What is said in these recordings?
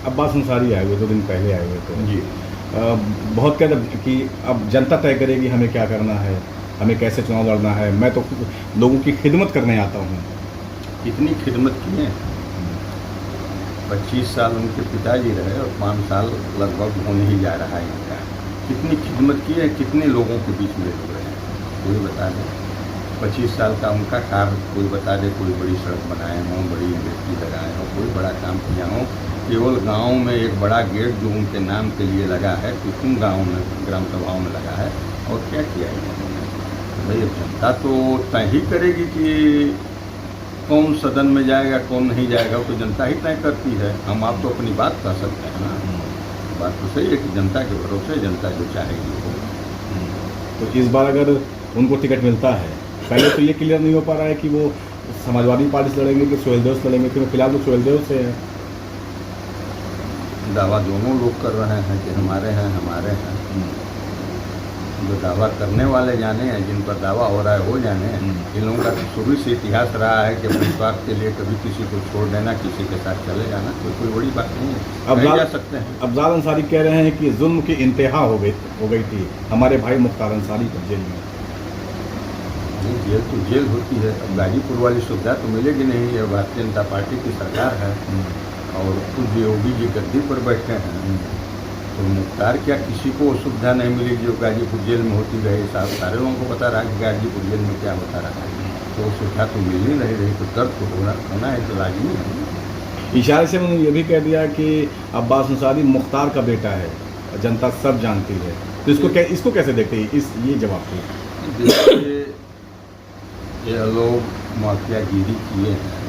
अब्बास अंसारी आए हुए 2 दिन पहले आए हुए थे जी। बहुत कहते कि अब जनता तय करेगी हमें क्या करना है, हमें कैसे चुनाव लड़ना है, मैं तो लोगों की खिदमत करने आता हूँ। कितनी खिदमत की है। 25 साल उनके पिताजी रहे और 5 साल लगभग होने ही जा रहा है इनका। कितनी खिदमत की है, कितने लोगों के बीच में रहे हैं, कोई बता दे। 25 साल का उनका कार्य कोई बता दे, कोई बड़ी सड़क बनाए हों, बड़ी इंडस्ट्री लगाए हों, कोई बड़ा काम किया हो। केवल गांव में एक बड़ा गेट जो उनके नाम के लिए लगा है, कुसुम गांव में ग्राम सभाओं में लगा है, और क्या किया इन्होंने। भाई जनता तो तय ही करेगी कि कौन सदन में जाएगा कौन नहीं जाएगा, तो जनता ही तय करती है। हम आप तो अपनी बात कह सकते हैं ना। बात तो सही है कि जनता के भरोसे जनता जो चाहेगी वो। तो इस बार अगर उनको टिकट मिलता है, पहले तो ये क्लियर नहीं हो पा रहा है कि वो समाजवादी पार्टी से लड़ेंगे कि सुहेलदेव से लड़ेंगे, क्योंकि फिलहाल तो सुहेलदेव से है। दावा दोनों लोग कर रहे हैं कि हमारे हैं हमारे हैं। जो दावा करने वाले जाने हैं, जिन पर दावा हो रहा है वो जाने हैं। इन लोगों का शुरू से इतिहास रहा है कि अपने स्वार्थ के लिए कभी किसी को छोड़ देना, किसी के साथ चले जाना, तो कोई बड़ी बात नहीं है, कहीं जा सकते हैं। अफजाल अंसारी कह रहे हैं कि जुल्म की इंतहा हो गई थी हमारे भाई मुख्तार अंसारी को जेल में। जेल तो जेल होती है। अब गाजीपुर वाली सुविधा तो मिलेगी नहीं। ये भारतीय जनता पार्टी की सरकार है और खुद योगी जी गद्दी पर बैठे हैं, तो मुख्तार क्या किसी को सुविधा नहीं मिलेगी जो गाजीपुर जेल में होती रहे। साहब सारे लोगों को पता रहा कि गाजीपुर जेल में क्या होता रहा है, तो सुविधा तो मिल ही नहीं रही, तो दर्द तो होना है, तो लाजमी है। इशारे से उन्होंने ये भी कह दिया कि अब्बास अंसारी मुख्तार का बेटा है, जनता सब जानती है। तो इसको कैसे देखते हैं, ये जवाब दे। देखिए, ये लोग माफियागिरी किए हैं,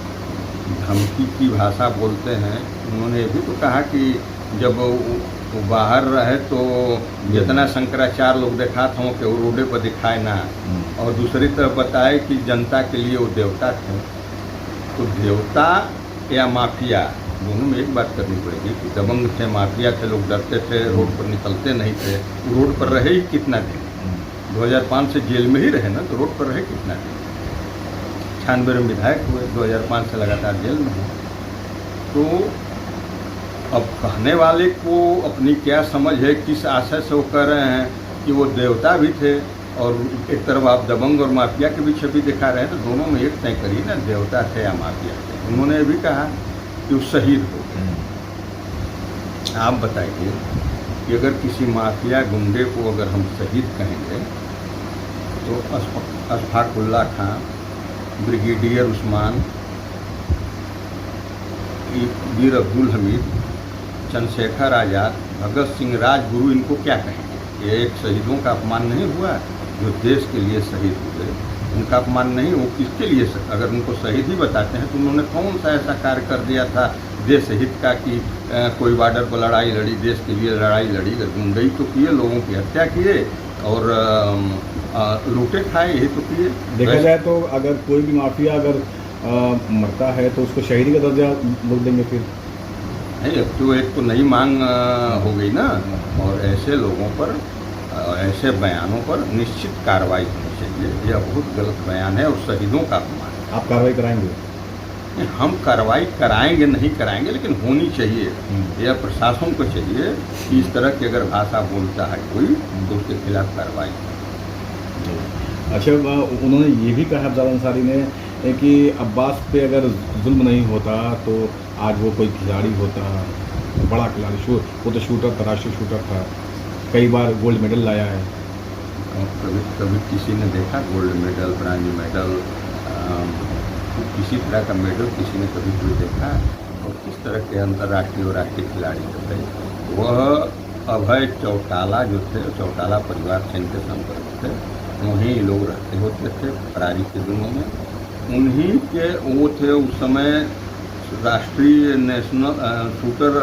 धमकी की भाषा बोलते हैं। उन्होंने ये भी तो कहा कि जब वो बाहर रहे तो जितना शंकराचार्य लोग देखा था कि वो रोडे पर दिखाए ना, और दूसरी तरफ बताए कि जनता के लिए वो देवता थे। तो देवता या माफिया दोनों में एक बात करनी पड़ेगी कि दबंग थे, माफिया थे, लोग डरते थे, रोड पर निकलते नहीं थे। रोड पर रहे ही कितना दिन, 2005 से जेल में ही रहे ना, तो रोड पर रहे कितना दिन। 96 में विधायक हुए, 2005 से लगातार जेल में हुए। तो अब कहने वाले को अपनी क्या समझ है, किस आशय से वो कह रहे हैं कि वो देवता भी थे, और एक तरफ आप दबंग और माफिया की भी छवि दिखा रहे हैं, तो दोनों में एक तय करिए ना, देवता थे या माफिया थे। उन्होंने भी कहा कि वो शहीद हो गए। आप बताइए कि अगर किसी माफिया गुंडे को अगर हम शहीद कहेंगे, तो अशफाकुल्ला खां, ब्रिगेडियर उस्मान, वीर अब्दुल हमीद, चंद्रशेखर आज़ाद, भगत सिंह, राजगुरु, इनको क्या कहेंगे? ये एक शहीदों का अपमान नहीं हुआ जो देश के लिए शहीद हुए? उनका अपमान नहीं, वो किसके लिए अगर उनको शहीद ही बताते हैं तो उन्होंने कौन सा ऐसा कार्य कर दिया था देश हित का कि कोई बॉर्डर पर लड़ाई लड़ी, देश के लिए लड़ाई लड़ी? गुंडई तो किए, लोगों की हत्या किए और लूटे खाए, यही तो किए। देखा जाए तो अगर कोई भी माफिया अगर मरता है तो उसको शहीदी का दर्जा लोग देंगे फिर नहीं। अब तो एक तो नई मांग हो गई ना, और ऐसे लोगों पर, ऐसे बयानों पर निश्चित कार्रवाई होनी चाहिए। यह बहुत गलत बयान है और शहीदों का अपमान है। आप कार्रवाई कराएंगे? हम कार्रवाई कराएंगे नहीं कराएंगे, लेकिन होनी चाहिए। यह प्रशासन को चाहिए कि इस तरह की अगर भाषा बोलता है कोई तो उसके खिलाफ कार्रवाई हो। अच्छा, उन्होंने ये भी कहा अफजाल अंसारी ने कि अब्बास पे अगर जुल्म नहीं होता तो आज वो कोई खिलाड़ी होता, बड़ा खिलाड़ी, वो तो शूटर था, राष्ट्रीय शूटर था, कई बार गोल्ड मेडल लाया है। कभी किसी ने देखा गोल्ड मेडल, ब्रांज मेडल, किसी तरह का मेडल किसी ने कभी कोई देखा? और किस तरह के अंतर्राष्ट्रीय और राष्ट्रीय खिलाड़ी थे? वह अभय चौटाला जो थे, चौटाला परिवार से इनके संपर्क थे, वहीं लोग रहते होते थे फरारी के दिनों में। उन्हीं के वो थे उस समय राष्ट्रीय नेशनल शूटर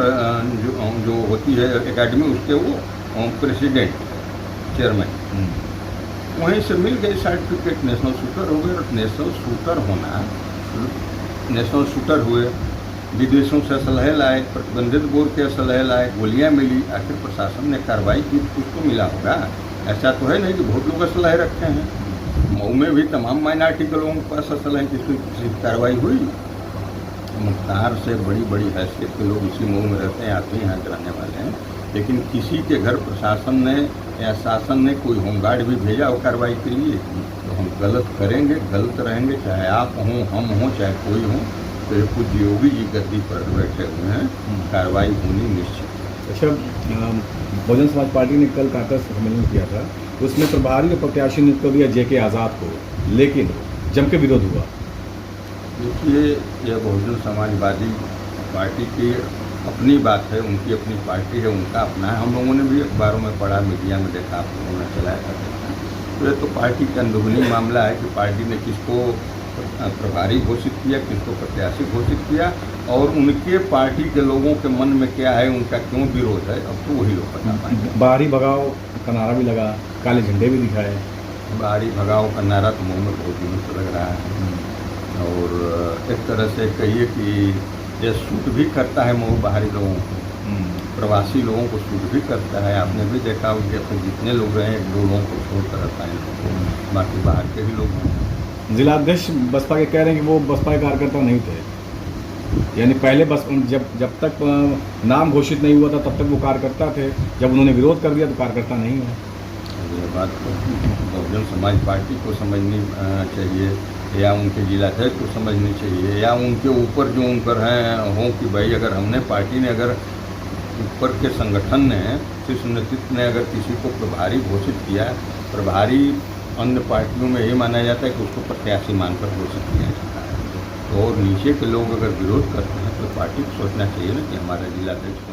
जो होती है एकेडमी, उसके वो प्रेसिडेंट, चेयरमैन। वहीं से मिल गए सर्टिफिकेट, नेशनल शूटर हो गए। और नेशनल शूटर होना, नेशनल शूटर हुए, विदेशों से सलाह लाए, प्रतिबंधित बोर्ड के सलाह लाए, गोलियां मिली, आखिर प्रशासन ने कार्रवाई की, कुछ तो मिला होगा। ऐसा तो है नहीं कि बहुत लोग असलहे रखे हैं। मऊ में भी तमाम माइनॉरिटी के लोगों के पास असलहे, किसी कार्रवाई हुई? मुख्तार से बड़ी बड़ी हैसियत के लोग इसी मऊ में रहते हैं, आते हैं, यहाँ रहने वाले हैं, लेकिन किसी के घर प्रशासन ने या शासन ने कोई होमगार्ड भी भेजा हो कार्रवाई के लिए, तो हम गलत करेंगे, गलत रहेंगे, चाहे आप हों, हम हों, चाहे कोई हो। तो ये कुछ योगी जी गद्दी पर बैठे हुए हैं, कार्रवाई होनी निश्चित। अच्छा, बहुजन समाज पार्टी ने कल कांग्रेस सम्मेलन किया था, उसमें प्रभारी और प्रत्याशी नियुक्त कर दिया JK आज़ाद को, लेकिन जम के विरोध हुआ। देखिए, यह बहुजन समाजवादी पार्टी की अपनी बात है, उनकी अपनी पार्टी है, उनका अपना है। हम लोगों ने भी अखबारों में पढ़ा, मीडिया में देखा, आप लोगों ने चलाया था। तो ये तो पार्टी का अंदरूनी मामला है कि पार्टी ने किसको प्रभारी घोषित किया, किसको प्रत्याशी घोषित किया, और उनके पार्टी के लोगों के मन में क्या है, उनका क्यों विरोध है, अब तो वही लोग बता पाएंगे। बाहरी भगाओ का नारा भी लगा, काले झंडे भी दिखाए। बाहरी भगाओ का नारा तो मुँह में बहुत दिनों से लग रहा है, और एक तरह से कहिए कि ये सूट भी करता है मऊ बाहरी लोगों को, प्रवासी लोगों को सूट भी करता है। आपने भी देखा उनके अपने जितने लोग रहे हैं, 2 लोगों को छोड़कर रहता है, बाकी बाहर के ही लोग हैं। जिलाध्यक्ष बसपा के कह रहे हैं कि वो बसपा के कार्यकर्ता नहीं थे, यानी पहले बस जब तक नाम घोषित नहीं हुआ था तब तक वो कार्यकर्ता थे, जब उन्होंने विरोध कर दिया तो कार्यकर्ता नहीं हुआ। ये बात तो बहुजन समाज पार्टी को समझनी चाहिए, या उनके जिलाध्यक्ष को समझनी चाहिए, या उनके ऊपर जो उनपर हैं हों कि भाई अगर हमने पार्टी ने, अगर ऊपर के संगठन ने, शीर्ष नेतृत्व ने अगर किसी को प्रभारी घोषित किया, प्रभारी अन्य पार्टियों में ये माना जाता है कि उसको प्रत्याशी मानकर घोषित किया जाता है। तो और नीचे के लोग अगर विरोध करते हैं तो पार्टी को सोचना चाहिए ना कि हमारा जिलाध्यक्ष